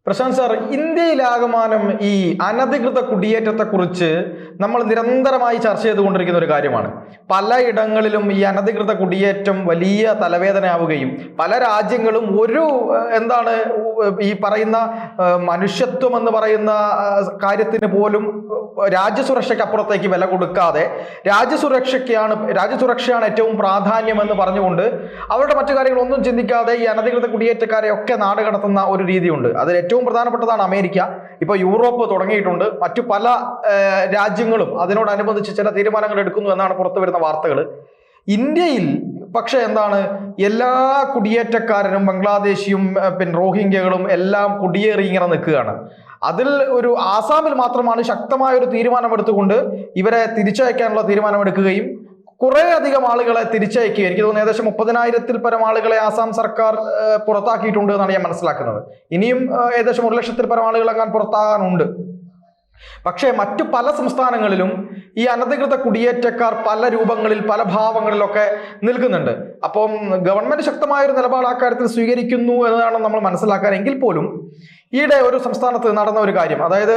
Prashant sir, ഇന്ത്യയിലാകമാനം ഈ അനധികൃത കുടിയേറ്റത്തെക്കുറിച്ച് നമ്മൾ നിരന്തരമായി ചർച്ച ചെയ്തുകൊണ്ടിരിക്കുന്ന ഒരു കാര്യമാണ്. പലയിടങ്ങളിലും ഈ അനധികൃത കുടിയേറ്റം വലിയ തലവേദനയാവുകയും പല രാജ്യങ്ങളും എന്താണ് ഈ പറയുന്ന മനുഷ്യത്വം എന്ന് പറയുന്ന കാര്യത്തിന് പോലും രാജ്യസുരക്ഷയ്ക്ക് അപ്പുറത്തേക്ക് വില കൊടുക്കാതെ രാജ്യസുരക്ഷയാണ് ഏറ്റവും പ്രാധാന്യം എന്ന് പറഞ്ഞുകൊണ്ട് അവരുടെ മറ്റു കാര്യങ്ങളൊന്നും ചിന്തിക്കാതെ ഈ അനധികൃത കുടിയേറ്റക്കാരെ ഒക്കെ നാട് കടത്തുന്ന ഒരു രീതിയുണ്ട്. അതിൽ ഏറ്റവും പ്രധാനപ്പെട്ടതാണ് അമേരിക്ക. ഇപ്പോൾ യൂറോപ്പ് തുടങ്ങിയിട്ടുണ്ട്. മറ്റു പല രാജ്യങ്ങളും അതിനോടനുബന്ധിച്ച് ചില തീരുമാനങ്ങൾ എടുക്കുന്നു എന്നാണ് പുറത്തു വരുന്ന വാർത്തകൾ. ഇന്ത്യയിൽ പക്ഷെ എന്താണ്, എല്ലാ കുടിയേറ്റക്കാരനും ബംഗ്ലാദേശിയും റോഹിംഗ്യകളും എല്ലാം കുടിയേറി ഇങ്ങനെ നിൽക്കുകയാണ്. അതിൽ ഒരു ആസാമിൽ മാത്രമാണ് ശക്തമായ ഒരു തീരുമാനമെടുത്തുകൊണ്ട് ഇവരെ തിരിച്ചയക്കാനുള്ള തീരുമാനമെടുക്കുകയും കുറെ അധികം ആളുകളെ തിരിച്ചയക്കുക. എനിക്ക് തോന്നുന്നു ഏകദേശം 30,000-ൽ പരം ആളുകളെ ആസാം സർക്കാർ പുറത്താക്കിയിട്ടുണ്ട് എന്നാണ് ഞാൻ മനസ്സിലാക്കുന്നത്. ഇനിയും ഏകദേശം 1,00,000-ൽ പരം ആളുകൾ അങ്ങനെ പുറത്താകാനുണ്ട്. പക്ഷേ മറ്റു പല സംസ്ഥാനങ്ങളിലും ഈ അനധികൃത കുടിയേറ്റക്കാർ പല രൂപങ്ങളിൽ പല ഭാവങ്ങളിലൊക്കെ നിൽക്കുന്നുണ്ട്. അപ്പം ഗവൺമെന്റ് ശക്തമായ ഒരു നിലപാട് അക്കാര്യത്തിൽ സ്വീകരിക്കുന്നു എന്നതാണ് നമ്മൾ മനസ്സിലാക്കാൻ. എങ്കിൽ പോലും ഈയിടെ ഒരു സംസ്ഥാനത്ത് നടന്ന ഒരു കാര്യം, അതായത്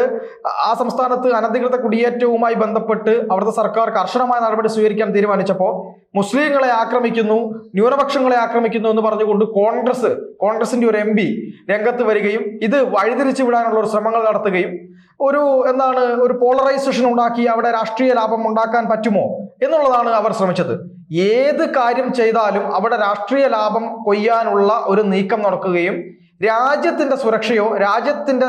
ആ സംസ്ഥാനത്ത് അനധികൃത കുടിയേറ്റവുമായി ബന്ധപ്പെട്ട് അവിടുത്തെ സർക്കാർ കർശനമായ നടപടി സ്വീകരിക്കാൻ തീരുമാനിച്ചപ്പോൾ മുസ്ലിങ്ങളെ ആക്രമിക്കുന്നു, ന്യൂനപക്ഷങ്ങളെ ആക്രമിക്കുന്നു എന്ന് പറഞ്ഞുകൊണ്ട് കോൺഗ്രസിന്റെ ഒരു MP രംഗത്ത് വരികയും ഇത് വഴിതിരിച്ചു വിടാനുള്ള ഒരു ശ്രമങ്ങൾ നടത്തുകയും ഒരു പോളറൈസേഷൻ ഉണ്ടാക്കി അവിടെ രാഷ്ട്രീയ ലാഭം ഉണ്ടാക്കാൻ പറ്റുമോ എന്നുള്ളതാണ് അവർ ശ്രമിച്ചത്. ഏത് കാര്യം ചെയ്താലും അവിടെ രാഷ്ട്രീയ ലാഭം കൊയ്യാനുള്ള ഒരു നീക്കം നടക്കുകയും രാജ്യത്തിന്റെ സുരക്ഷയോ രാജ്യത്തിന്റെ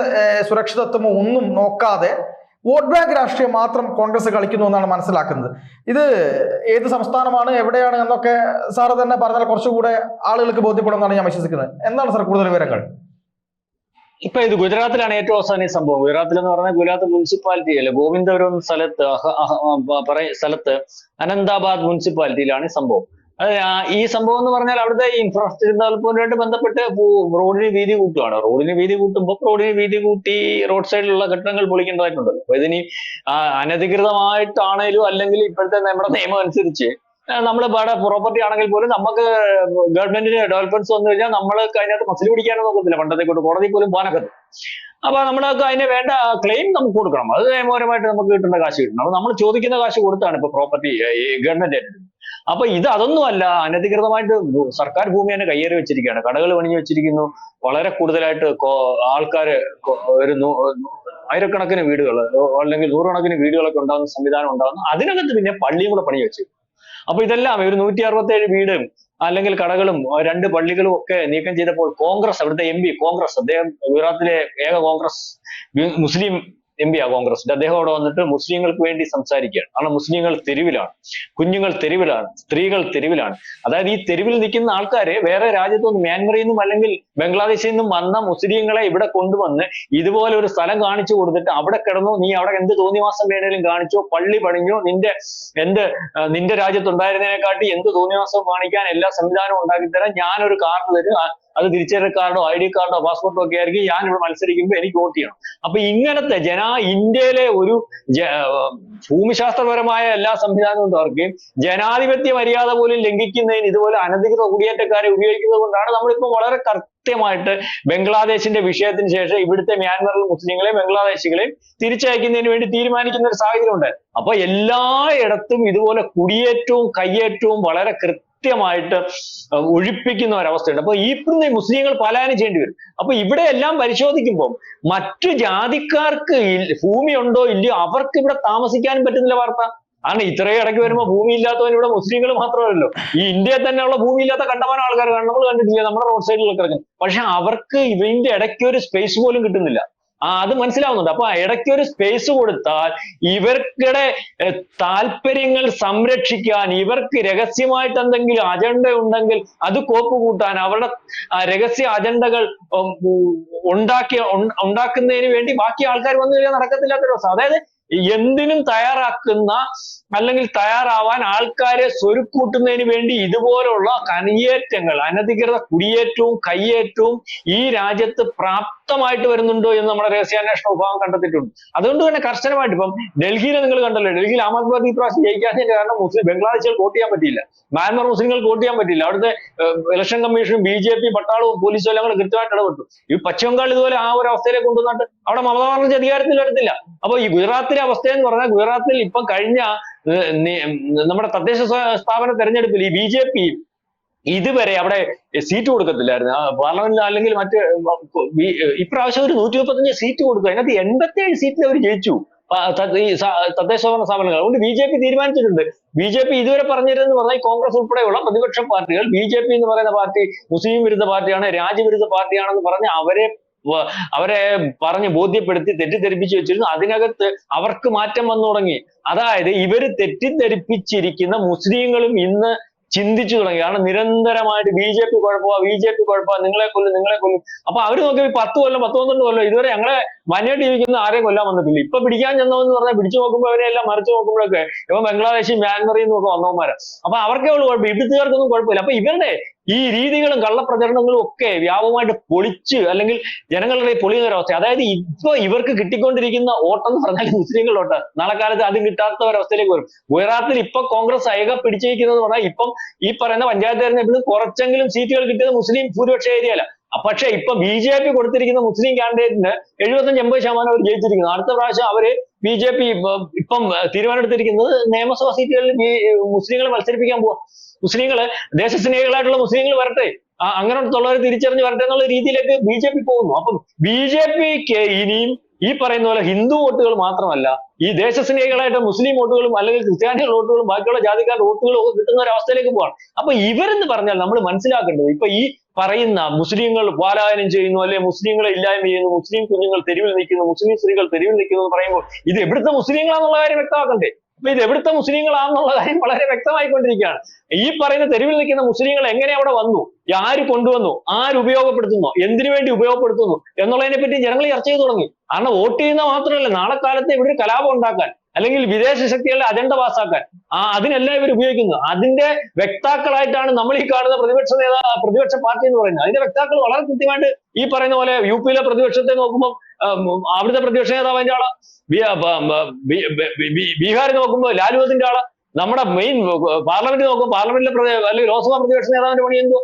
സുരക്ഷിതത്വമോ ഒന്നും നോക്കാതെ വോട്ട് ബാങ്ക് രാഷ്ട്രീയം മാത്രം കോൺഗ്രസ് കളിക്കുന്നു എന്നാണ് മനസ്സിലാക്കുന്നത്. ഇത് ഏത് സംസ്ഥാനമാണ്, എവിടെയാണ് എന്നൊക്കെ സാറ് തന്നെ പറഞ്ഞാൽ കുറച്ചുകൂടെ ആളുകൾക്ക് ബോധ്യപ്പെടുമെന്നാണ് ഞാൻ വിശ്വസിക്കുന്നത്. എന്താണ് സാർ കൂടുതൽ വിവരങ്ങൾ? ഇപ്പൊ ഇത് ഗുജറാത്തിലാണ് ഏറ്റവും അവസാനം ഈ സംഭവം. ഗുജറാത്തിൽ എന്ന് പറഞ്ഞാൽ ഗുജറാത്ത് മുനിസിപ്പാലിറ്റി അല്ലെ, ഗോവിന്ദപുരം സ്ഥലത്ത് അനന്താബാദ് മുനിസിപ്പാലിറ്റിയിലാണ് ഈ സംഭവം. ഈ സംഭവം എന്ന് പറഞ്ഞാൽ അവിടുത്തെ ഇൻഫ്രാസ്ട്രക്ചർ ഡെവലപ്മെന്റുമായിട്ട് ബന്ധപ്പെട്ട് റോഡിന് വീതി കൂട്ടുകയാണ്. റോഡിന് വീതി കൂട്ടുമ്പോൾ റോഡിന് വീതി കൂട്ടി റോഡ് സൈഡിലുള്ള കെട്ടിടങ്ങൾ പൊളിക്കേണ്ടതായിട്ടുണ്ടല്ലോ. അപ്പൊ ഇതിന് അനധികൃതമായിട്ടാണേലും അല്ലെങ്കിൽ ഇപ്പോഴത്തെ നമ്മുടെ നിയമം അനുസരിച്ച് നമ്മൾ ഇവിടെ പ്രോപ്പർട്ടി ആണെങ്കിൽ പോലും നമുക്ക് ഗവൺമെന്റിന് ഡെവലപ്മെന്റ്സ് വന്നു കഴിഞ്ഞാൽ നമ്മൾ അതിനകത്ത് മസിൽ പിടിക്കാനോ നോക്കത്തില്ല. പണ്ടത്തെ കൊണ്ട് കോടതി പോലും പോകാനൊക്കെ. അപ്പൊ നമ്മൾക്ക് അതിന് വേണ്ട ക്ലെയിം നമുക്ക് കൊടുക്കണം. അത് നിയമപരമായിട്ട് നമുക്ക് കിട്ടേണ്ട കാശ് കിട്ടണം. അപ്പൊ നമ്മൾ ചോദിക്കുന്ന കാശ് കൊടുത്താണ് ഇപ്പൊ പ്രോപ്പർട്ടി ഗവൺമെന്റ് ഏറ്റെടുക്കുന്നത്. അപ്പൊ അതൊന്നുമല്ല, അനധികൃതമായിട്ട് സർക്കാർ ഭൂമി തന്നെ കയ്യേറി വെച്ചിരിക്കുകയാണ്. കടകൾ പണിഞ്ഞു വെച്ചിരിക്കുന്നു. വളരെ കൂടുതലായിട്ട് ആൾക്കാര് ആയിരക്കണക്കിന് വീടുകൾ അല്ലെങ്കിൽ 100 വീടുകളൊക്കെ ഉണ്ടാകുന്ന സംവിധാനം ഉണ്ടാകുന്നു. അതിനകത്ത് പിന്നെ പള്ളിയും കൂടെ പണി വെച്ചു. അപ്പൊ ഇതെല്ലാം ഒരു 167 വീടും അല്ലെങ്കിൽ കടകളും 2 പള്ളികളും ഒക്കെ നീക്കം ചെയ്തപ്പോൾ അവിടുത്തെ MP അദ്ദേഹം ഗുജറാത്തിലെ ഏക മുസ്ലിം MP കോൺഗ്രസിന്റെ, അദ്ദേഹം അവിടെ വന്നിട്ട് മുസ്ലിങ്ങൾക്ക് വേണ്ടി സംസാരിക്കുകയാണ്. കാരണം മുസ്ലിങ്ങൾ തെരുവിലാണ്, കുഞ്ഞുങ്ങൾ തെരുവിലാണ്, സ്ത്രീകൾ തെരുവിലാണ്. അതായത് ഈ തെരുവിൽ നിൽക്കുന്ന ആൾക്കാര് വേറെ രാജ്യത്തുനിന്നും മ്യാൻമറിൽ നിന്നും അല്ലെങ്കിൽ ബംഗ്ലാദേശിൽ നിന്നും വന്ന മുസ്ലിങ്ങളെ ഇവിടെ കൊണ്ടുവന്ന് ഇതുപോലെ ഒരു സ്ഥലം കാണിച്ചു കൊടുത്തിട്ട് അവിടെ കിടന്നു, നീ അവിടെ എന്ത് തോന്നിവാസം വേണേലും കാണിച്ചോ, പള്ളി പണിഞ്ഞോ, നിന്റെ രാജ്യത്തുണ്ടായിരുന്നതിനെക്കാട്ടി എന്ത് തോന്നിവാസം കാണിക്കാൻ എല്ലാ സംവിധാനവും ഉണ്ടാക്കിത്തരാൻ ഞാനൊരു കാർഡ് തരും, അത് തിരിച്ചറിയൽ കാർഡോ ID കാർഡോ പാസ്പോർട്ടോ ഒക്കെ ആയിരിക്കും, ഞാൻ ഇവിടെ മത്സരിക്കുമ്പോൾ എനിക്ക് വോട്ട് ചെയ്യണം. അപ്പൊ ഇങ്ങനത്തെ ഇന്ത്യയിലെ ഒരു ഭൂമിശാസ്ത്രപരമായ എല്ലാ സംവിധാനവും തകർക്കുകയും ജനാധിപത്യ മര്യാദ പോലും ലംഘിക്കുന്നതിന് ഇതുപോലെ അനധികൃത കുടിയേറ്റക്കാരെ ഉപയോഗിക്കുന്നത് കൊണ്ടാണ് നമ്മളിപ്പോൾ വളരെ കൃത്യമായിട്ട് ബംഗ്ലാദേശിന്റെ വിഷയത്തിന് ശേഷം ഇവിടുത്തെ മ്യാൻമറിലെ മുസ്ലിങ്ങളെയും ബംഗ്ലാദേശികളെയും തിരിച്ചയക്കുന്നതിന് വേണ്ടി തീരുമാനിക്കുന്ന ഒരു സാഹചര്യം ഉണ്ട്. അപ്പൊ എല്ലായിടത്തും ഇതുപോലെ കുടിയേറ്റവും കയ്യേറ്റവും വളരെ കൃത്യമായിട്ട് ഒഴിപ്പിക്കുന്ന ഒരവസ്ഥയുണ്ട്. അപ്പൊ ഈ മുസ്ലിങ്ങൾ പലായനം ചെയ്യേണ്ടി വരും. അപ്പൊ ഇവിടെ എല്ലാം പരിശോധിക്കുമ്പോൾ മറ്റു ജാതിക്കാർക്ക് ഭൂമി ഉണ്ടോ ഇല്ലയോ, അവർക്ക് ഇവിടെ താമസിക്കാനും പറ്റുന്നില്ല വാർത്ത. കാരണം ഇത്രയും ഇടയ്ക്ക് വരുമ്പോൾ ഭൂമി ഇല്ലാത്തവൻ ഇവിടെ മുസ്ലിങ്ങൾ മാത്രമല്ലല്ലോ, ഈ ഇന്ത്യയിൽ തന്നെയുള്ള ഭൂമി ഇല്ലാത്ത കണ്ടമാനം ആൾക്കാർ നമ്മൾ കണ്ടിട്ടില്ല നമ്മുടെ റോഡ് സൈഡിലൊക്കെ ഇറങ്ങും. പക്ഷെ അവർക്ക് ഇതിന്റെ ഇടയ്ക്ക് ഒരു സ്പേസ് പോലും കിട്ടുന്നില്ല. അത് മനസ്സിലാവുന്നുണ്ട്. അപ്പൊ ഇടയ്ക്ക് ഒരു സ്പേസ് കൊടുത്താൽ ഇവർക്കിടെ താല്പര്യങ്ങൾ സംരക്ഷിക്കാൻ, ഇവർക്ക് രഹസ്യമായിട്ട് എന്തെങ്കിലും അജണ്ട ഉണ്ടെങ്കിൽ അത് കോപ്പ് കൂട്ടാൻ, അവരുടെ രഹസ്യ അജണ്ടകൾ ഉണ്ടാക്കുന്നതിന് വേണ്ടി ബാക്കി ആൾക്കാർ വന്നു കഴിഞ്ഞാൽ നടക്കത്തില്ലാത്തൊരു അവസ്ഥ. അതായത് എന്തിനും തയ്യാറാക്കുന്ന അല്ലെങ്കിൽ തയ്യാറാവാൻ ആൾക്കാരെ സ്വരുക്കൂട്ടുന്നതിന് വേണ്ടി ഇതുപോലുള്ള കയ്യേറ്റങ്ങൾ, അനധികൃത കുടിയേറ്റവും കയ്യേറ്റവും ഈ രാജ്യത്ത് പ്രാപ്തമായിട്ട് വരുന്നുണ്ടോ എന്ന് നമ്മുടെ രഹസ്യാന്വേഷണ വിഭാഗം കണ്ടെത്തിയിട്ടുണ്ട്. അതുകൊണ്ട് തന്നെ കർശനമായിട്ട് ഇപ്പം ഡൽഹിയിൽ നിങ്ങൾ കണ്ടല്ലോ, ഡൽഹിയിൽ ആം ആദ്മി പാർട്ടി ഇപ്രാവശ്യം ജയിക്കാത്തതിന്റെ കാരണം ബംഗ്ലാദേശികൾ വോട്ട് ചെയ്യാൻ പറ്റിയില്ല, മ്യാൻമർ മുസ്ലിങ്ങൾക്ക് വോട്ട് ചെയ്യാൻ പറ്റില്ല. അവിടുത്തെ ഇലക്ഷൻ കമ്മീഷനും BJP പട്ടാളവും പോലീസും എല്ലാം കൂടെ കൃത്യമായിട്ട് ഇടപെട്ടു. ഈ പശ്ചിമ ബംഗാൾ ഇതുപോലെ ആ ഒരു അവസ്ഥയിലേക്ക് കൊണ്ടുവന്നിട്ട് അവിടെ മമതാ ബാനർജി അധികാരത്തിൽ വരത്തില്ല. അപ്പൊ ഈ ഗുജറാത്തിലെ അവസ്ഥ എന്ന് പറഞ്ഞാൽ, ഗുജറാത്തിൽ ഇപ്പം കഴിഞ്ഞ നമ്മുടെ തദ്ദേശ സ്ഥാപന തെരഞ്ഞെടുപ്പിൽ ഈ BJP ഇതുവരെ അവിടെ സീറ്റ് കൊടുക്കത്തില്ലായിരുന്നു പാർലമെന്റിൽ, അല്ലെങ്കിൽ മറ്റ് ഇപ്രാവശ്യം ഒരു 135 സീറ്റ് കൊടുത്തു. അതിനകത്ത് 87 സീറ്റിൽ അവർ ജയിച്ചു തദ്ദേശ ഭരണ സ്ഥാപനങ്ങൾ. അതുകൊണ്ട് BJP തീരുമാനിച്ചിട്ടുണ്ട്. BJP ഇതുവരെ പറഞ്ഞിരുന്നെന്ന് പറഞ്ഞാൽ കോൺഗ്രസ് ഉൾപ്പെടെയുള്ള പ്രതിപക്ഷ പാർട്ടികൾ BJP എന്ന് പറയുന്ന പാർട്ടി മുസ്ലിം വിരുദ്ധ പാർട്ടിയാണ്, രാജ്യവിരുദ്ധ പാർട്ടിയാണെന്ന് പറഞ്ഞ് അവരെ പറഞ്ഞ് ബോധ്യപ്പെടുത്തി തെറ്റിദ്ധരിപ്പിച്ചു വെച്ചിരുന്നു. അതിനകത്ത് അവർക്ക് മാറ്റം വന്നു തുടങ്ങി. അതായത് ഇവര് തെറ്റിദ്ധരിപ്പിച്ചിരിക്കുന്ന മുസ്ലിങ്ങളും ഇന്ന് ചിന്തിച്ചു തുടങ്ങി. കാരണം നിരന്തരമായിട്ട് BJP കുഴപ്പമാ, നിങ്ങളെ കൊല്ലും. അപ്പൊ അവര് നോക്കി 10 കൊല്ലം 12 കൊല്ലം ഇതുവരെ ഞങ്ങളെ വന്യമായിട്ട് ജീവിക്കുന്ന ആരെയും കൊല്ലാൻ വന്നിട്ടില്ല. ഇപ്പൊ പിടിക്കാൻ ചെന്നവെന്ന് പറഞ്ഞാൽ പിടിച്ചു നോക്കുമ്പോൾ അവരെല്ലാം മറിച്ചു നോക്കുമ്പോഴൊക്കെ ഇപ്പൊ ബംഗ്ലാദേശി, മ്യാൻമറിൽ നിന്നൊക്കെ വന്നവന്മാരാ. അപ്പൊ അവർക്കേ ഉള്ളൂ കുഴപ്പം, ഇവിടുത്തുകാർക്കൊന്നും കുഴപ്പമില്ല. അപ്പൊ ഇവരുടെ ഈ രീതികളും കള്ളപ്രചരണങ്ങളും ഒക്കെ വ്യാപകമായിട്ട് പൊളിച്ച്, അല്ലെങ്കിൽ ജനങ്ങളുടെ പൊളിയുന്ന ഒരവസ്ഥ. അതായത് ഇപ്പൊ ഇവർക്ക് കിട്ടിക്കൊണ്ടിരിക്കുന്ന വോട്ടെന്ന് പറഞ്ഞാൽ മുസ്ലിങ്ങളുടെ വോട്ട്, നാളെ കാലത്ത് അതും കിട്ടാത്ത ഒരവസ്ഥയിലേക്ക് വരും. ഗുജറാത്തിൽ ഇപ്പൊ കോൺഗ്രസ് അയക പിടിച്ചിരിക്കുന്നത് പറഞ്ഞാൽ ഇപ്പം ഈ പറയുന്ന പഞ്ചായത്ത് തെരഞ്ഞെടുപ്പിൽ കുറച്ചെങ്കിലും സീറ്റുകൾ കിട്ടിയത് മുസ്ലിം ഭൂരിപക്ഷ ഏരിയയില. പക്ഷെ ഇപ്പൊ BJP കൊടുത്തിരിക്കുന്ന മുസ്ലിം കാൻഡിഡേറ്റിന് 75-80% അവർ ജയിച്ചിരിക്കുന്നു. അടുത്ത പ്രാവശ്യം അവര് BJP ഇപ്പം തീരുമാനമെടുത്തിരിക്കുന്നത് നിയമസഭാ സീറ്റുകളിൽ മുസ്ലിങ്ങളെ മത്സരിപ്പിക്കാൻ പോവാ. മുസ്ലിങ്ങള് ദേശസ്നേഹികളായിട്ടുള്ള മുസ്ലിങ്ങൾ വരട്ടെ, അങ്ങനത്തുള്ളവർ തിരിച്ചറിഞ്ഞ് വരട്ടെ എന്നുള്ള രീതിയിലേക്ക് BJP പോകുന്നു. അപ്പം BJPക്ക് ഇനിയും ഈ പറയുന്ന പോലെ ഹിന്ദു വോട്ടുകൾ മാത്രമല്ല, ഈ ദേശസ്നേഹികളായിട്ട് മുസ്ലിം വോട്ടുകളും അല്ലെങ്കിൽ ക്രിസ്ത്യാനികളുടെ വോട്ടുകളും ബാക്കിയുള്ള ജാതിക്കാരുടെ വോട്ടുകളും ഒക്കെ കിട്ടുന്ന ഒരു അവസ്ഥയിലേക്ക് പോവാണ്. അപ്പൊ ഇവരെന്ന് പറഞ്ഞാൽ നമ്മൾ മനസ്സിലാക്കേണ്ടത്, ഇപ്പൊ ഈ പറയുന്ന മുസ്ലിങ്ങൾ പലായനം ചെയ്യുന്നു, അല്ലെ മുസ്ലിങ്ങളെ ഇല്ലായ്മ ചെയ്യുന്നു, മുസ്ലിം കുഞ്ഞുങ്ങൾ തെരുവിൽ നിൽക്കുന്നു, മുസ്ലിം സ്ത്രീകൾ തെരുവിൽ നിൽക്കുന്നു എന്ന് പറയുമ്പോൾ ഇത് എവിടുത്തെ മുസ്ലിങ്ങളാന്നുള്ള കാര്യം വ്യക്തമാക്കണ്ടേ? അപ്പൊ ഇത് എവിടുത്തെ മുസ്ലിങ്ങളാണെന്നുള്ള കാര്യം വളരെ വ്യക്തമായിക്കൊണ്ടിരിക്കുകയാണ്. ഈ പറയുന്ന തെരുവിൽ നിൽക്കുന്ന മുസ്ലിങ്ങൾ എങ്ങനെ അവിടെ വന്നു, ആര് കൊണ്ടുവന്നു, ആര് ഉപയോഗപ്പെടുത്തുന്നു, എന്തിനു വേണ്ടി ഉപയോഗപ്പെടുത്തുന്നു എന്നുള്ളതിനെ പറ്റി ജനങ്ങൾ ചർച്ച ചെയ്തു തുടങ്ങി. കാരണം വോട്ട് ചെയ്യുന്ന മാത്രമല്ല, നാളെ കാലത്ത് ഇവിടെ കലാപം ഉണ്ടാക്കാൻ അല്ലെങ്കിൽ വിദേശ ശക്തികളുടെ അജണ്ട പാസ്സാക്കാൻ അതിനെല്ലാം ഇവർ ഉപയോഗിക്കുന്നു. അതിന്റെ വ്യക്താക്കളായിട്ടാണ് നമ്മൾ ഈ കാണുന്ന പ്രതിപക്ഷ പാർട്ടി എന്ന് പറയുന്നത്. അതിന്റെ വ്യക്താക്കൾ വളരെ കൃത്യമായിട്ട് ഈ പറയുന്ന പോലെ UP-യിലെ പ്രതിപക്ഷത്തെ നോക്കുമ്പോൾ അവിടുത്തെ പ്രതിപക്ഷ നേതാവ് അതിന്റെ ആളാ, ബീഹാറിൽ നോക്കുമ്പോൾ ലാലുവതിന്റെ ആളാ, നമ്മുടെ മെയിൻ പാർലമെന്റ് നോക്കുമ്പോൾ പാർലമെന്റിലെ അല്ലെങ്കിൽ ലോക്സഭാ പ്രതിപക്ഷ നേതാവിന്റെ പണി എന്തോ.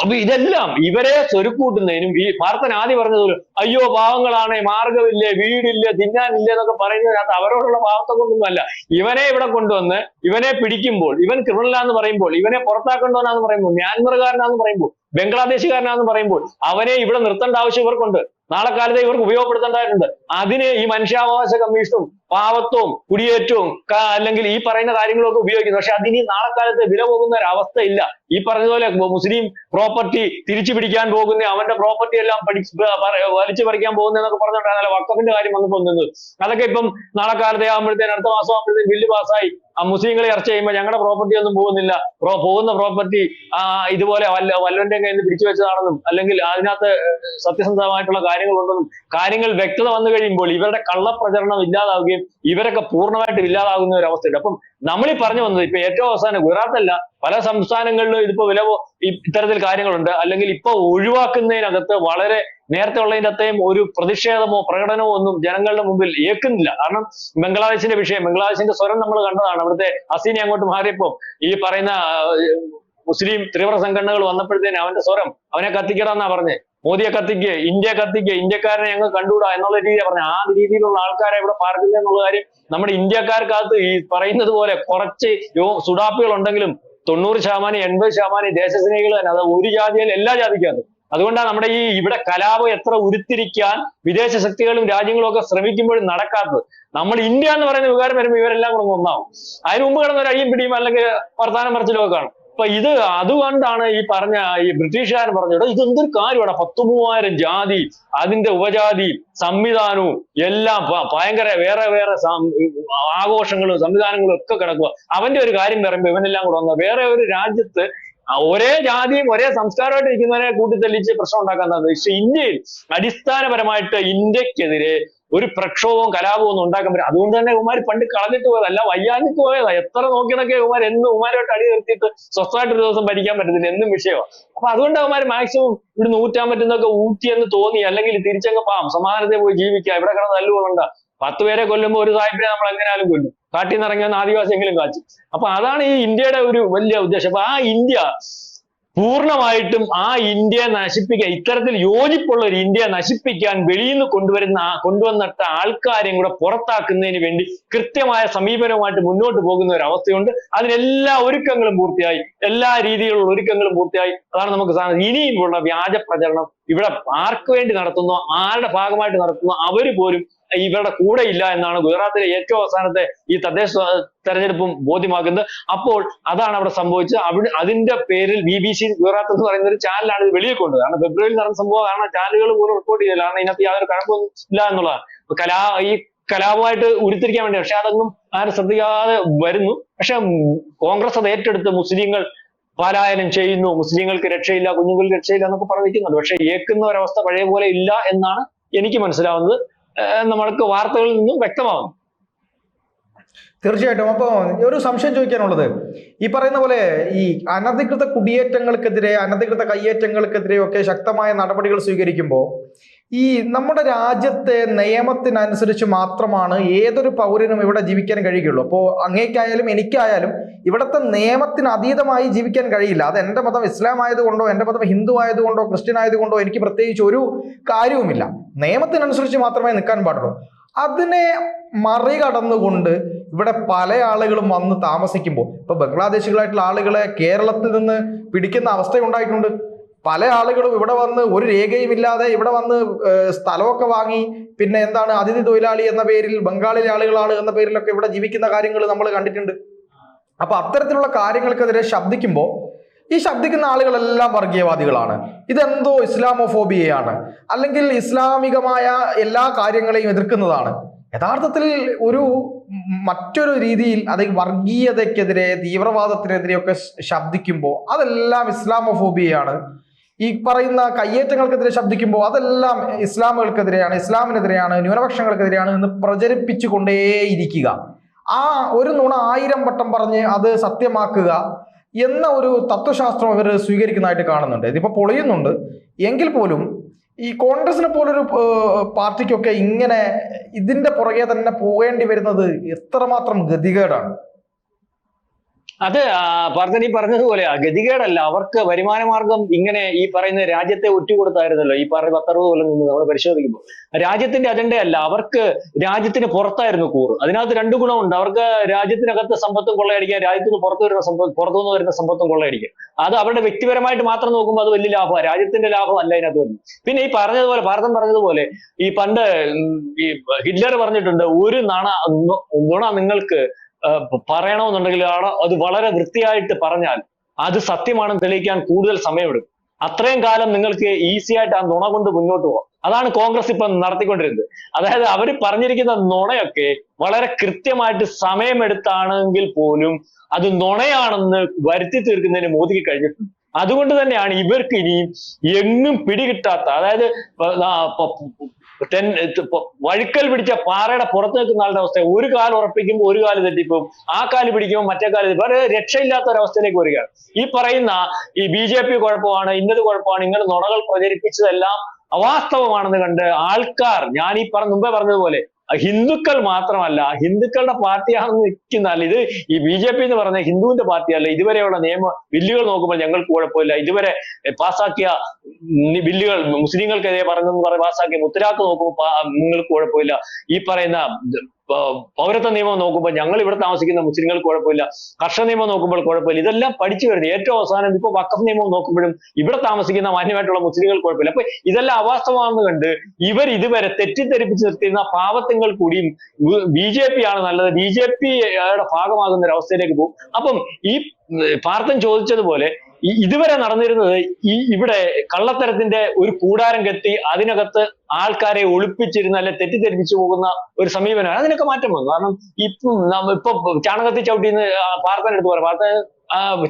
അപ്പൊ ഇതെല്ലാം ഇവരെ സ്വരുക്കൂട്ടുന്നതിനും, ഈ പാർത്തൻ ആദ്യം പറഞ്ഞതുപോലെ അയ്യോ പാവങ്ങളാണ്, മാർഗമില്ലേ, വീടില്ലേ, തിന്നാനില്ലേ എന്നൊക്കെ പറയുന്നതിനകത്ത് അവരോടുള്ള പാവത്തെ കൊണ്ടൊന്നുമല്ല. ഇവനെ ഇവിടെ കൊണ്ടുവന്ന് ഇവനെ പിടിക്കുമ്പോൾ, ഇവൻ ക്രിമിനലാന്ന് പറയുമ്പോൾ, ഇവനെ പുറത്താക്കേണ്ടവനാന്ന് പറയുമ്പോൾ, മ്യാൻമറുകാരനാന്ന് പറയുമ്പോൾ, ബംഗ്ലാദേശുകാരനാന്ന് പറയുമ്പോൾ അവനെ ഇവിടെ നിർത്തേണ്ട ആവശ്യം ഇവർക്കുണ്ട്. നാളെ കാലത്ത് ഇവർക്ക് ഉപയോഗപ്പെടുത്തേണ്ടതായിട്ടുണ്ട്. അതിന് ഈ മനുഷ്യാവകാശ കമ്മീഷനും പാവത്വവും കുടിയേറ്റവും അല്ലെങ്കിൽ ഈ പറയുന്ന കാര്യങ്ങളൊക്കെ ഉപയോഗിക്കുന്നു. പക്ഷെ അതിന് നാളെ കാലത്ത് വില പോകുന്ന ഒരു അവസ്ഥ ഇല്ല. ഈ പറഞ്ഞതുപോലെ മുസ്ലിം പ്രോപ്പർട്ടി തിരിച്ചു പിടിക്കാൻ പോകുന്ന, അവന്റെ പ്രോപ്പർട്ടി എല്ലാം വലിച്ചു പറിക്കാൻ പോകുന്ന എന്നൊക്കെ പറഞ്ഞിട്ടുണ്ടായിരുന്നല്ലോ വഖഫിന്റെ കാര്യം വന്നപ്പോൾ നിന്നത്. അതൊക്കെ ഇപ്പം നാളെ കാലത്തെ ആകുമ്പോഴത്തേന്, അടുത്ത മാസം ആകുമ്പോഴത്തേന് ബില്ല് പാസ്സായി. മുസ്ലിങ്ങളെ ചർച്ച ചെയ്യുമ്പോൾ ഞങ്ങളുടെ പ്രോപ്പർട്ടി ഒന്നും പോകുന്നില്ല, പോകുന്ന പ്രോപ്പർട്ടി ഇതുപോലെ വല്ലവന്റെ കയ്യിൽ നിന്ന് പിടിച്ചു വെച്ചതാണെന്നും അല്ലെങ്കിൽ അതിനകത്ത് സത്യസന്ധമായിട്ടുള്ള കാര്യങ്ങളുണ്ടെന്നും കാര്യങ്ങൾ വ്യക്തത വന്നു കഴിയുമ്പോൾ ഇവരുടെ കള്ളപ്രചരണം ഇല്ലാതാവുകയും ഇവരൊക്കെ പൂർണ്ണമായിട്ട് ഇല്ലാതാകുന്ന ഒരു അവസ്ഥയുണ്ട്. അപ്പം നമ്മൾ ഈ പറഞ്ഞു വന്നത് ഇപ്പൊ ഏറ്റവും അവസാനം ഗുജറാത്തല്ല, പല സംസ്ഥാനങ്ങളിലും ഇതിപ്പോ ഇത്തരത്തിൽ കാര്യങ്ങളുണ്ട്. അല്ലെങ്കിൽ ഇപ്പൊ ഒഴിവാക്കുന്നതിനകത്ത് വളരെ നേരത്തെ ഉള്ളതിന്റെ അത്രയും ഒരു പ്രതിഷേധമോ പ്രകടനമോ ഒന്നും ജനങ്ങളുടെ മുമ്പിൽ ഏൽക്കുന്നില്ല. കാരണം ബംഗ്ലാദേശിന്റെ വിഷയം, ബംഗ്ലാദേശിന്റെ സ്വരം നമ്മൾ കണ്ടതാണ്. അവിടുത്തെ ഹസീന അങ്ങോട്ട് മാറിയപ്പോ ഈ പറയുന്ന മുസ്ലിം തീവ്ര സംഘടനകൾ വന്നപ്പോഴത്തേന് അവന്റെ സ്വരം, അവനെ കത്തിക്കണമെന്നാ പറഞ്ഞേ, മോദിയെ കത്തിക്ക്, ഇന്ത്യ കത്തിക്ക്, ഇന്ത്യക്കാരനെ ഞങ്ങൾ കണ്ടുകൂടാ എന്നുള്ള രീതിയാണ് പറഞ്ഞത്. ആ രീതിയിലുള്ള ആൾക്കാരെ ഇവിടെ പാർക്കില്ല എന്നുള്ള കാര്യം നമ്മുടെ ഇന്ത്യക്കാർക്കകത്ത് ഈ പറയുന്നത് പോലെ കുറച്ച് സുഡാപ്പികൾ ഉണ്ടെങ്കിലും 90% 80% ദേശസ്നേഹികൾ തന്നെ. അത് ഒരു ജാതിയിൽ എല്ലാ ജാതിക്കകത്ത്. അതുകൊണ്ടാണ് നമ്മുടെ ഇവിടെ കലാപം എത്ര ഉരുത്തിരിക്കാൻ വിദേശ ശക്തികളും രാജ്യങ്ങളും ഒക്കെ ശ്രമിക്കുമ്പോഴും നടക്കാത്തത്. നമ്മൾ ഇന്ത്യ എന്ന് പറയുന്ന വികാരം വരുമ്പോൾ ഇവരെല്ലാം കൂടെ ഒന്നാവും. അതിന് മുമ്പ് കിടന്നൊരു അയ്യം പിടിയും അല്ലെങ്കിൽ വർത്താനം പറച്ചിലൊക്കെ കാണും. അപ്പൊ അതുകൊണ്ടാണ് ഈ ബ്രിട്ടീഷുകാരൻ പറഞ്ഞത് ഇതെന്തൊരു കാര്യമാണ്, 13,000 ജാതി, അതിന്റെ ഉപജാതി സംവിധാനവും എല്ലാം ഭയങ്കര വേറെ ആഘോഷങ്ങളും സംവിധാനങ്ങളും ഒക്കെ കിടക്കുക. അവന്റെ ഒരു കാര്യം പറയുമ്പോ ഇവനെല്ലാം കൂടെ വന്നത് വേറെ ഒരു രാജ്യത്ത് ഒരേ ജാതിയും ഒരേ സംസ്കാരമായിട്ട് ഇരിക്കുന്നവരെ കൂട്ടിത്തെളിച്ച് പ്രശ്നം ഉണ്ടാക്കാൻ. പക്ഷെ ഇന്ത്യയിൽ അടിസ്ഥാനപരമായിട്ട് ഇന്ത്യക്കെതിരെ ഒരു പ്രക്ഷോഭവും കലാപവും ഒന്നും ഉണ്ടാക്കാൻ പറ്റും. അതുകൊണ്ട് തന്നെ ഇവന്മാർ പണ്ട് കളഞ്ഞിട്ട് പോയതാ, അല്ല വയ്യാഞ്ഞിട്ട് പോയതാ. എത്ര നോക്കിയണൊക്കെ ഇവന്മാർ എന്നും ഇവന്മാരോട്ട് അടി നിർത്തിയിട്ട് സ്വസ്ഥമായിട്ട് ഒരു ദിവസം ഭരിക്കാൻ പറ്റത്തില്ല, എന്നും വിഷയമാണ്. അപ്പൊ അതുകൊണ്ട് അവന്മാർ മാക്സിമം ഇവിടെ ഊറ്റാൻ പറ്റുന്നൊക്കെ ഊറ്റിയെന്ന് തോന്നി, അല്ലെങ്കിൽ തിരിച്ചങ്ങ് പാം സമാധാനത്തെ പോയി ജീവിക്കുക, ഇവിടെ കിടന്ന് തല്ലുകൊള്ളണ്ട. 10 പേരെ കൊല്ലുമ്പോൾ ഒരു സാഹിബിനെ നമ്മൾ എങ്ങനെയാലും കൊല്ലും, കാട്ടിൽ നിന്ന് ഇറങ്ങിയ ആദിവാസിയെങ്കിലും കാച്ചു. അപ്പൊ അതാണ് ഈ ഇന്ത്യയുടെ ഒരു വലിയ ഉദ്ദേശം. അപ്പൊ ആ ഇന്ത്യ പൂർണ്ണമായിട്ടും ആ ഇന്ത്യയെ നശിപ്പിക്കാൻ, ഇത്തരത്തിൽ യോജിപ്പുള്ള ഒരു ഇന്ത്യയെ നശിപ്പിക്കാൻ വെളിയിൽ നിന്ന് കൊണ്ടുവന്നിട്ട ആൾക്കാരെയും കൂടെ പുറത്താക്കുന്നതിന് വേണ്ടി കൃത്യമായ സമീപനവുമായിട്ട് മുന്നോട്ട് പോകുന്ന ഒരു അവസ്ഥയുണ്ട്. അതിനെല്ലാ ഒരുക്കങ്ങളും പൂർത്തിയായി, എല്ലാ രീതിയിലുള്ള ഒരുക്കങ്ങളും പൂർത്തിയായി. അതാണ് നമുക്ക് സാധിക്കും. ഇനിയുമുള്ള വ്യാജ പ്രചരണം ഇവിടെ ആർക്ക് വേണ്ടി നടത്തുന്നോ, ആരുടെ ഭാഗമായിട്ട് നടത്തുന്നോ, അവര് പോലും ഇവരുടെ കൂടെ ഇല്ല എന്നാണ് ഗുജറാത്തിലെ ഏറ്റവും അവസാനത്തെ ഈ തദ്ദേശ തെരഞ്ഞെടുപ്പും ബോധ്യമാക്കുന്നത്. അപ്പോൾ അതാണ് അവിടെ സംഭവിച്ചത്. അതിന്റെ പേരിൽ BBC ഗുജറാത്ത് എന്ന് പറയുന്ന ഒരു ചാനലാണ് ഇത് വെളിയെ കൊണ്ടത്. കാരണം ഫെബ്രുവരിയിൽ നടന്ന സംഭവം, കാരണം ചാനലുകൾ പോലും റിപ്പോർട്ട് ചെയ്തില്ല, കാരണം ഇതിനകത്ത് യാതൊരു കഴമ്പൊന്നും ഇല്ല എന്നുള്ളതാണ്. ഈ കലാപമായിട്ട് ഉരുത്തിരിക്കാൻ വേണ്ടി. പക്ഷെ അതൊന്നും ആരും ശ്രദ്ധിക്കാതെ വരുന്നു. പക്ഷെ കോൺഗ്രസ് അത് ഏറ്റെടുത്ത് മുസ്ലിങ്ങൾ പലായനം ചെയ്യുന്നു, മുസ്ലിങ്ങൾക്ക് രക്ഷയില്ല, കുഞ്ഞുങ്ങൾക്ക് രക്ഷയില്ല എന്നൊക്കെ പറഞ്ഞിരിക്കുന്നുണ്ട്. പക്ഷെ ഏക്കുന്ന ഒരവസ്ഥ പഴയ പോലെ ഇല്ല എന്നാണ് എനിക്ക് മനസ്സിലാവുന്നത്, നമ്മൾക്ക് വാർത്തകളിൽ നിന്നും വ്യക്തമാവുന്നു. തീർച്ചയായിട്ടും. അപ്പോൾ ഒരു സംശയം ചോദിക്കാനുള്ളത്, ഈ പറയുന്ന പോലെ ഈ അനധികൃത കുടിയേറ്റങ്ങൾക്കെതിരെ, അനധികൃത കയ്യേറ്റങ്ങൾക്കെതിരെ ഒക്കെ ശക്തമായ നടപടികൾ സ്വീകരിക്കുമ്പോൾ ഈ നമ്മുടെ രാജ്യത്തെ നിയമത്തിനനുസരിച്ച് മാത്രമാണ് ഏതൊരു പൗരനും ഇവിടെ ജീവിക്കാൻ കഴിയുകയുള്ളൂ. അപ്പോൾ അങ്ങേക്കായാലും എനിക്കായാലും ഇവിടുത്തെ നിയമത്തിന് അതീതമായി ജീവിക്കാൻ കഴിയില്ല. അത് എൻ്റെ മതം ഇസ്ലാം ആയതുകൊണ്ടോ, എൻ്റെ മതം ഹിന്ദു ആയതുകൊണ്ടോ, ക്രിസ്ത്യൻ ആയതുകൊണ്ടോ എനിക്ക് പ്രത്യേകിച്ച് ഒരു കാര്യവുമില്ല. നിയമത്തിനനുസരിച്ച് മാത്രമേ നിൽക്കാൻ പാടുള്ളൂ. അതിനെ മറികടന്നുകൊണ്ട് ഇവിടെ പല ആളുകളും വന്ന് താമസിക്കുമ്പോൾ, ഇപ്പൊ ബംഗ്ലാദേശികളായിട്ടുള്ള ആളുകളെ കേരളത്തിൽ നിന്ന് പിടിക്കുന്ന അവസ്ഥയുണ്ടായിട്ടുണ്ട്. പല ആളുകളും ഇവിടെ വന്ന് ഒരു രേഖയും ഇല്ലാതെ ഇവിടെ വന്ന് സ്ഥലമൊക്കെ വാങ്ങി, പിന്നെ എന്താണ് അതിഥി തൊഴിലാളി എന്ന പേരിൽ, ബംഗാളിലെ ആളുകളാണ് എന്ന പേരിലൊക്കെ ഇവിടെ ജീവിക്കുന്ന കാര്യങ്ങൾ നമ്മൾ കണ്ടിട്ടുണ്ട്. അപ്പൊ അത്തരത്തിലുള്ള കാര്യങ്ങൾക്കെതിരെ ശബ്ദിക്കുമ്പോൾ ഈ ശബ്ദിക്കുന്ന ആളുകളെല്ലാം വർഗീയവാദികളാണ്, ഇതെന്തോ ഇസ്ലാമോഫോബിയയാണ്, അല്ലെങ്കിൽ ഇസ്ലാമികമായ എല്ലാ കാര്യങ്ങളെയും എതിർക്കുന്നതാണ്. യഥാർത്ഥത്തിൽ മറ്റൊരു രീതിയിൽ അത് വർഗീയതയ്ക്കെതിരെ, തീവ്രവാദത്തിനെതിരെയൊക്കെ ശബ്ദിക്കുമ്പോൾ അതെല്ലാം ഇസ്ലാമോഫോബിയയാണ്. ഈ പറയുന്ന കയ്യേറ്റങ്ങൾക്കെതിരെ ശബ്ദിക്കുമ്പോൾ അതെല്ലാം ഇസ്ലാമുകൾക്കെതിരെയാണ്, ഇസ്ലാമിനെതിരെയാണ്, ന്യൂനപക്ഷങ്ങൾക്കെതിരെയാണ് എന്ന് പ്രചരിപ്പിച്ചു കൊണ്ടേയിരിക്കുക. ആ ഒരു നുണ 1000 വട്ടം പറഞ്ഞ് അത് സത്യമാക്കുക എന്ന ഒരു തത്വശാസ്ത്രം ഇവർ സ്വീകരിക്കുന്നതായിട്ട് കാണുന്നുണ്ട്. ഇതിപ്പോൾ പൊളിയുന്നുണ്ട് എങ്കിൽ പോലും ഈ കോൺഗ്രസിനെ പോലൊരു പാർട്ടിക്കൊക്കെ ഇങ്ങനെ ഇതിന്റെ പുറകെ തന്നെ പോകേണ്ടി വരുന്നത് എത്രമാത്രം ഗതികേടാണ്. അത് പാർത്ഥനി പറഞ്ഞതുപോലെ ഗതികേടല്ല, അവർക്ക് വരുമാന മാർഗം ഇങ്ങനെ ഈ പറയുന്ന രാജ്യത്തെ ഒറ്റുകൊടുത്തായിരുന്നല്ലോ ഈ 10-60 കൊല്ലം നിന്ന് നമ്മൾ പരിശോധിക്കുമ്പോൾ. രാജ്യത്തിന്റെ അജണ്ടയല്ല, അവർക്ക് രാജ്യത്തിന് പുറത്തായിരുന്നു കൂറ്. അതിനകത്ത് 2 ഗുണമുണ്ട്. അവർക്ക് രാജ്യത്തിനകത്ത് സമ്പത്തും കൊള്ളയടിക്കാം, രാജ്യത്തിന് പുറത്തുനിന്ന് വരുന്ന സമ്പത്തും കൊള്ളയടിക്കാം. അത് അവരുടെ വ്യക്തിപരമായിട്ട് മാത്രം നോക്കുമ്പോൾ അത് വലിയ ലാഭമാണ്, രാജ്യത്തിന്റെ ലാഭം അല്ല ഇതിനകത്ത് വരുന്നത്. പിന്നെ ഈ പാർത്ഥൻ പറഞ്ഞതുപോലെ ഈ പണ്ട് ഈ ഹിറ്റ്ലർ പറഞ്ഞിട്ടുണ്ട്, ഒരു നുണ നിങ്ങൾക്ക് പറയണമെന്നുണ്ടെങ്കിൽ അത് വളരെ വൃത്തിയായിട്ട് പറഞ്ഞാൽ അത് സത്യമാണെന്ന് തെളിയിക്കാൻ കൂടുതൽ സമയമെടുക്കും. അത്രയും കാലം നിങ്ങൾക്ക് ഈസി ആയിട്ട് ആ നുണ കൊണ്ട് മുന്നോട്ട് പോകാം. അതാണ് കോൺഗ്രസ് ഇപ്പം നടത്തിക്കൊണ്ടിരുന്നത്. അതായത് അവർ പറഞ്ഞിരിക്കുന്ന നുണയൊക്കെ വളരെ കൃത്യമായിട്ട് സമയമെടുത്താണെങ്കിൽ പോലും അത് നുണയാണെന്ന് വരുത്തി തീർക്കുന്നതിന് മോദിക്ക് കഴിഞ്ഞിട്ടുണ്ട്. അതുകൊണ്ട് തന്നെയാണ് ഇവർക്ക് ഇനിയും എങ്ങും പിടികിട്ടാത്ത, അതായത് വഴുക്കൽ പിടിച്ച പാറയുടെ പുറത്ത് നിൽക്കുന്ന ആളുടെ അവസ്ഥ, ഒരു കാല് ഉറപ്പിക്കുമ്പോൾ ഒരു കാല് തെറ്റിപ്പോവും, ആ കാല് പിടിക്കുമ്പോൾ മറ്റേ കാല് വളരെ രക്ഷയില്ലാത്ത ഒരവസ്ഥയിലേക്ക് വരികയാണ്. ഈ പറയുന്ന ഈ BJP കുഴപ്പമാണ്, ഇന്നത് കുഴപ്പമാണ്, ഇങ്ങനെ നുണകൾ പ്രചരിപ്പിച്ചതെല്ലാം അവാസ്തവമാണെന്ന് കണ്ട് ആൾക്കാർ, ഞാൻ ഈ മുമ്പേ പറഞ്ഞതുപോലെ ഹിന്ദുക്കൾ മാത്രമല്ല, ഹിന്ദുക്കളുടെ പാർട്ടിയാണെന്ന് നിൽക്കുന്നതല്ല. ഇത് ഈ BJP എന്ന് പറഞ്ഞ ഹിന്ദുവിന്റെ പാർട്ടിയല്ല. ഇതുവരെയുള്ള ബില്ലുകൾ നോക്കുമ്പോൾ ഞങ്ങൾക്ക് കുഴപ്പമില്ല. ഇതുവരെ പാസ്സാക്കിയ ബില്ലുകൾ, മുസ്ലിങ്ങൾക്കെതിരെ പാസ്സാക്കിയ മുത്തലാഖ് നോക്കുമ്പോൾ നിങ്ങൾക്ക് കുഴപ്പമില്ല. ഈ പറയുന്ന പൗരത്വ നിയമം നോക്കുമ്പോൾ ഞങ്ങൾ ഇവിടെ താമസിക്കുന്ന മുസ്ലിങ്ങൾക്ക് കുഴപ്പമില്ല, കർഷക നിയമം നോക്കുമ്പോൾ കുഴപ്പമില്ല. ഇതെല്ലാം പഠിച്ചു വരുന്നത്. ഏറ്റവും അവസാനം ഇപ്പൊ വഖഫ് നിയമം നോക്കുമ്പോഴും ഇവിടെ താമസിക്കുന്ന മാന്യമായിട്ടുള്ള മുസ്ലിങ്ങൾ കുഴപ്പമില്ല. അപ്പൊ ഇതെല്ലാം അവാസ്തവമാണെന്ന് കണ്ട് ഇവർ ഇതുവരെ തെറ്റിദ്ധരിപ്പിച്ച് നിർത്തിയിരുന്ന പാവത്തങ്ങൾ കൂടിയും BJP ആണ് നല്ലത്, BJPയുടെ ഭാഗമാകുന്ന ഒരു അവസ്ഥയിലേക്ക് പോകും. അപ്പം ഈ പാർത്ഥൻ ചോദിച്ചതുപോലെ ഇതുവരെ നടന്നിരുന്നത് ഇവിടെ കള്ളത്തരത്തിന്റെ ഒരു കൂടാരം കെട്ടി അതിനകത്ത് ആൾക്കാരെ ഒളിപ്പിച്ചിരുന്ന അല്ലെ തെറ്റിദ്ധരിപ്പിച്ചു പോകുന്ന ഒരു സമീപനമാണ്. അതിനൊക്കെ മാറ്റം വന്നു. കാരണം ഇപ്പൊ ചാണകത്തി ചവിട്ടിന്ന് പാർത്ഥൻ എടുത്ത് പറയാം, പാർത്ഥ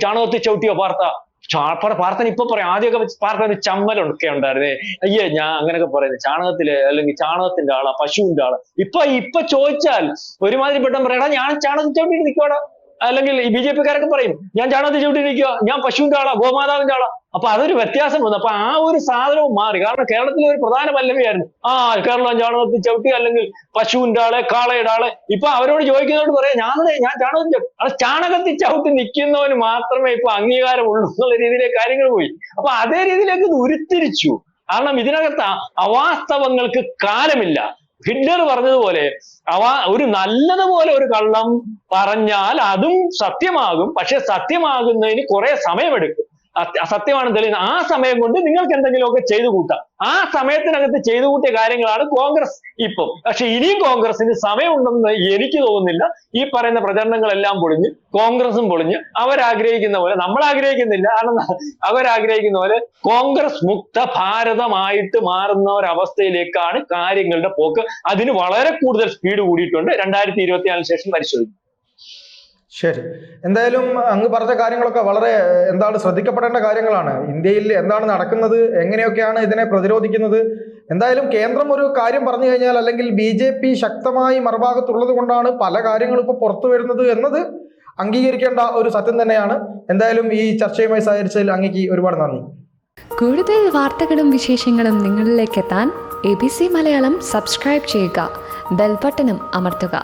ചാണകത്തി ചവിട്ടിയോ പാർത്ത പ്രാർത്ഥന ഇപ്പൊ പറയാം. ആദ്യമൊക്കെ പ്രാർത്ഥന ഒരു ചമ്മലൊക്കെ ഉണ്ടായിരുന്നേ, അയ്യേ ഞാൻ അങ്ങനെയൊക്കെ പറയുന്നത് ചാണകത്തില് അല്ലെങ്കിൽ ചാണകത്തിന്റെ ആളാ, പശുവിന്റെ ആളാ. ഇപ്പൊ ചോദിച്ചാൽ ഒരുമാതിരിപ്പെട്ട പറയടാ ഞാൻ ചാണകത്തിൽ ചവിട്ടിട്ട് നിൽക്കുവാടാ. അല്ലെങ്കിൽ ഈ BJP-കാരൊക്കെ പറയും ഞാൻ ചാണകത്തിൽ ചവിട്ടിരിക്കുക, ഞാൻ പശുവിന്റെ ആളാ, ഗോമാതാവിന്റെ ആളാ. അപ്പൊ അതൊരു വ്യത്യാസം വന്നു. അപ്പൊ ആ ഒരു സാധനവും മാറി. കാരണം കേരളത്തിലെ ഒരു പ്രധാന പല്ലവിയായിരുന്നു കേരളം ചാണകത്തിൽ ചവിട്ടി, അല്ലെങ്കിൽ പശുവിന്റെ ആള്, കാളയുടെ ആള്. ഇപ്പൊ അവരോട് ചോദിക്കുന്നതോട് പറയാം ഞാൻ ചാണകത്തിൽ ചാണകത്തിൽ ചവിട്ടി നിൽക്കുന്നവന് മാത്രമേ ഇപ്പൊ അംഗീകാരമുള്ളൂ എന്നുള്ള രീതിയിലേക്ക് കാര്യങ്ങൾ പോയി. അപ്പൊ അതേ രീതിയിലേക്ക് ഇത് ഉരുത്തിരിച്ചു. കാരണം ഇതിനകത്ത് അവാസ്തവങ്ങൾക്ക് കാലമില്ല. ഹിറ്റ്ലർ പറഞ്ഞതുപോലെ ഒരു നല്ലതുപോലെ ഒരു കള്ളം പറഞ്ഞാൽ അതും സത്യമാകും. പക്ഷെ സത്യമാകുന്നതിന് കുറെ സമയമെടുക്കും. സത്യമാണ് തെളിയുന്നത്. ആ സമയം കൊണ്ട് നിങ്ങൾക്ക് എന്തെങ്കിലുമൊക്കെ ചെയ്തു കൂട്ടാം. ആ സമയത്തിനകത്ത് ചെയ്തു കൂട്ടിയ കാര്യങ്ങളാണ് കോൺഗ്രസ് ഇപ്പം. പക്ഷെ ഇനിയും കോൺഗ്രസിന് സമയമുണ്ടെന്ന് എനിക്ക് തോന്നുന്നില്ല. ഈ പറയുന്ന പ്രചരണങ്ങളെല്ലാം പൊളിഞ്ഞ് കോൺഗ്രസും പൊളിഞ്ഞ് അവരാഗ്രഹിക്കുന്ന പോലെ, നമ്മൾ ആഗ്രഹിക്കുന്നില്ല, കാരണം അവരാഗ്രഹിക്കുന്ന പോലെ കോൺഗ്രസ് മുക്ത ഭാരതമായിട്ട് മാറുന്ന ഒരവസ്ഥയിലേക്കാണ് കാര്യങ്ങളുടെ പോക്ക്. അതിന് വളരെ കൂടുതൽ സ്പീഡ് കൂടിയിട്ടുണ്ട് 2024 ശേഷം പരിശോധിക്കും. ശരി, എന്തായാലും അങ്ങ് പറഞ്ഞ കാര്യങ്ങളൊക്കെ വളരെ ശ്രദ്ധിക്കപ്പെടേണ്ട കാര്യങ്ങളാണ്. ഇന്ത്യയിൽ എന്താണ് നടക്കുന്നത്, എങ്ങനെയൊക്കെയാണ് ഇതിനെ പ്രതിരോധിക്കുന്നത്. എന്തായാലും കേന്ദ്രം ഒരു കാര്യം പറഞ്ഞു കഴിഞ്ഞാൽ, അല്ലെങ്കിൽ BJP ശക്തമായി മറുഭാഗത്തുള്ളത് കൊണ്ടാണ് പല കാര്യങ്ങളും ഇപ്പോൾ പുറത്തു വരുന്നത് എന്നത് അംഗീകരിക്കേണ്ട ഒരു സത്യം തന്നെയാണ്. എന്തായാലും ഈ ചർച്ചയുമായി സഹകരിച്ചതിൽ അങ്ങേക്ക് ഒരുപാട് നന്ദി. കൂടുതൽ വാർത്തകളും വിശേഷങ്ങളും നിങ്ങളിലേക്ക് എത്താൻ ABC മലയാളം സബ്സ്ക്രൈബ് ചെയ്യുക, ബെൽ ബട്ടണും അമർത്തുക.